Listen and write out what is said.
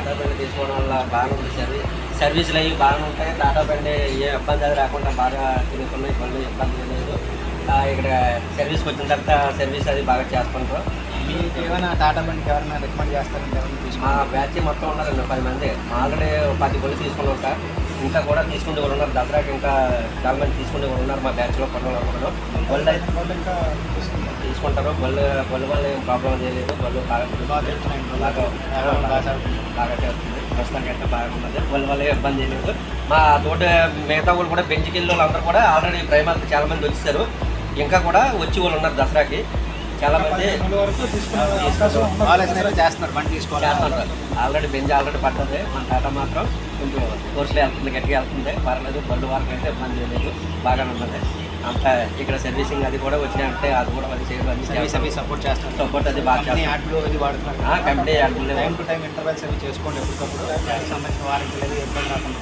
టాటా బండి తీసుకోవడం వల్ల బాగా ఉంది. సర్వీసులు అవి బాగా ఉంటాయి. టాటా బండి ఏ ఇబ్బంది అది రాకుండా బాగా తిరుగుతున్నాయి, బండి ఇబ్బంది లేదు. ఇక్కడ సర్వీస్కి వచ్చిన తర్వాత సర్వీస్ అది బాగా చేస్తుంటారు. మీకు ఏమైనా టాటా బండికి ఎవరైనా రికమెండ్ చేస్తారంటే మా బ్యాచ్ మొత్తం ఉన్నారండి 10 మంది. ఆల్రెడీ 10 బళ్ళు తీసుకుని ఉంటా, ఇంకా కూడా తీసుకుంటూ కూడా ఉన్నారు. దసరాకి ఇంకా చాలా మంది తీసుకుంటూ కూడా ఉన్నారు మా బ్యాచ్లో. కొన్నాళ్ళు బళ్ళు ఇంకా తీసుకుంటారు. బళ్ళు వల్ల ఏం ప్రాబ్లం చేయలేదు. బళ్ళు బాగా చేస్తుంది. ప్రస్తుతానికి అయితే బాగున్నది. బళ్ళు వల్ల ఇబ్బంది చేయలేదు. మా తోట మిగతా వాళ్ళు కూడా బెంచ్కెళ్ళి వాళ్ళందరూ కూడా ఆల్రెడీ ప్రైమర్కి చాలా మంది వచ్చేసారు. ఇంకా కూడా వచ్చి వాళ్ళు ఉన్నారు దసరాకి. చాలా మంది చేస్తున్నారు బండి తీసుకోవాలి. ఆల్రెడీ బెంచ్ ఆల్రెడీ పడుతుంది. మన టాటా మాత్రం కొంచెం కోర్సులో వెళ్తుంది, గట్టిగా వెళ్తుంది. పర్లేదు, బళ్ళు వరకు అయితే ఇబ్బంది లేదు, బాగానే ఉన్నది. అంతా ఇక్కడ సర్వీసింగ్ అది కూడా వచ్చినాయంటే అది కూడా అది సర్వీస్ సపోర్ట్ చేస్తారు. సపోర్ట్ అది బాగా యాడ్లు అది వాడుతున్నారు. కంపెనీ యాడ్లు టైం టు టైం ఇంటర్వెల్స్ అవి చేసుకోండి. ఎప్పటికప్పుడు సంబంధించిన వారంటీ లేదు, ఇబ్బంది రాకుండా.